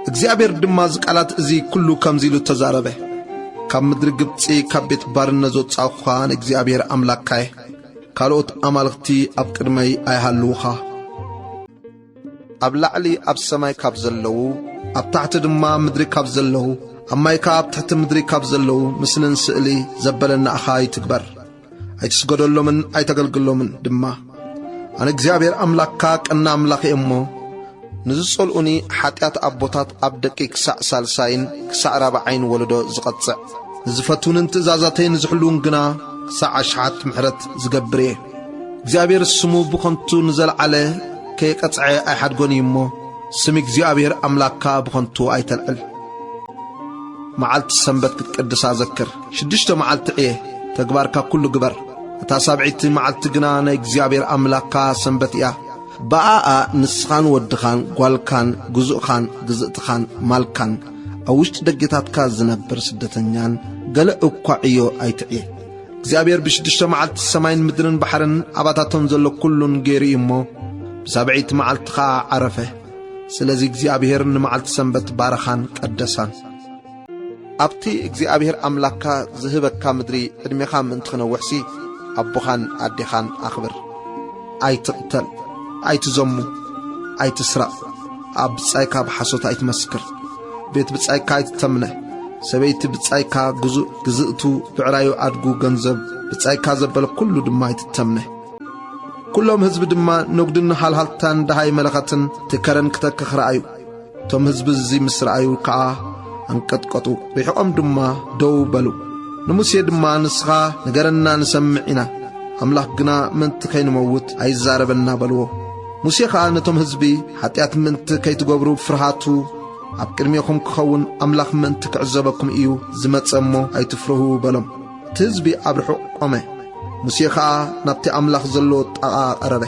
እግዚአብሔር ድማ ዝቃላት እዚ ኩሉ ከምዚሉ ተዛረበ ካብ ምድሪ ግብጺ ካብ ቤት ባርነት ዘወጻእኻ እግዚአብሔር ኣምላክካየ ካልኦት ኣማልክቲ ኣብ ቅድመይ ኣይሃልውኻ ኣብ ላዕሊ ኣብ ሰማይ ካብ ዘለዉ ኣብ ታሕቲ ድማ ምድሪ ካብ ዘለዉ ኣብ ማይካ ኣብ ትሕቲ ምድሪ ካብ ዘለዉ ምስልን ስእሊ ዘበለናእኻ ይትግበር ኣይትስገደሎምን ኣይተገልግሎምን ድማ ኣነ እግዚአብሔር ኣምላክካ ቀና ኣምላኽ እየ እሞ ንዝጸልኡኒ ሓጢኣት ኣቦታት ኣብ ደቂ ክሳዕ ሳልሳይን ክሳዕ ራብዓይን ወለዶ ዝቐጽዕ ንዝፈቱንን ትእዛዛተይን ዝሕልውን ግና ክሳዕ ኣሽሓት ምሕረት ዝገብር እየ እግዚአብሔር ስሙ ብኸንቱ ንዘለዓለ ከየቀጽዐ ኣይሓድጎን እሞ ስም እግዚአብሔር ኣምላክካ ብኸንቱ ኣይተልዕል መዓልቲ ሰንበት ክትቀድሳ ዘክር 6 መዓልቲ ዕየ ተግባርካ ኩሉ ግበር እታ ሳብዒቲ መዓልቲ ግና ናይ እግዚአብሔር ኣምላክካ ሰንበት እያ በኣኣ ንስኻን ወድኻን ጓልካን ግዙእኻን ግዝእትኻን ማልካን ኣብ ውሽጢ ደጌታትካ ዝነብር ስደተኛን ገለ እኳ ዕዮ ኣይትዕየ እግዚአብሔር ብ6 መዓልቲ ሰማይን ምድርን ባሕርን ኣባታቶም ዘሎ ኩሉን ገይሩ እሞ ብሳብዒቲ መዓልቲ ኸዓ ዓረፈ ስለዚ እግዚአብሔር ንመዓልቲ ሰንበት ባረኻን ቀደሳን ኣብቲ እግዚአብሔር ኣምላክካ ዝህበካ ምድሪ ዕድሜኻ ምእንቲ ክነውሕሲ ኣቦኻን ኣዴኻን ኣኽብር ኣይትቕተል ኣይትዘሙ ኣይትስራቕ ኣብ ብጻይካ ብሓሶት ኣይትመስክር ቤት ብጻይካ ኣይትተምነ ሰበይቲ ብጻይካ ግዝእቱ ብዕራዩ ኣድጉ ገንዘብ ብጻይካ ዘበለ ኩሉ ድማ ኣይትተምነ ኩሎም ህዝቢ ድማ ንግድን ሃልሃልታን ደሃይ መለኸትን ትከረን ክተክኽ ረኣዩ ቶም ህዝቢ እዚ ምስ ረኣዩ ከዓ አንቀጥቀጡ ሪሕቆም ድማ ደው በሉ ንሙሴ ድማ ንስኻ ነገረና ንሰምዕ ኢና ኣምላኽ ግና ምንቲ ከይንመውት ኣይዛረበና በልዎ ሙሴ ከዓ ነቶም ህዝቢ ሓጢኣት ምንቲ ከይትገብሩ ፍርሃቱ ኣብ ቅድሚኹም ክኸውን ኣምላኽ ምንቲ ክዕዘበኩም እዩ ዝመጸ እሞ ኣይትፍርሁ በሎም እቲ ህዝቢ ኣብ ርሑቕ ቆመ ሙሴ ከዓ ናብቲ ኣምላኽ ዘለዎ ጣቓ ቀረበ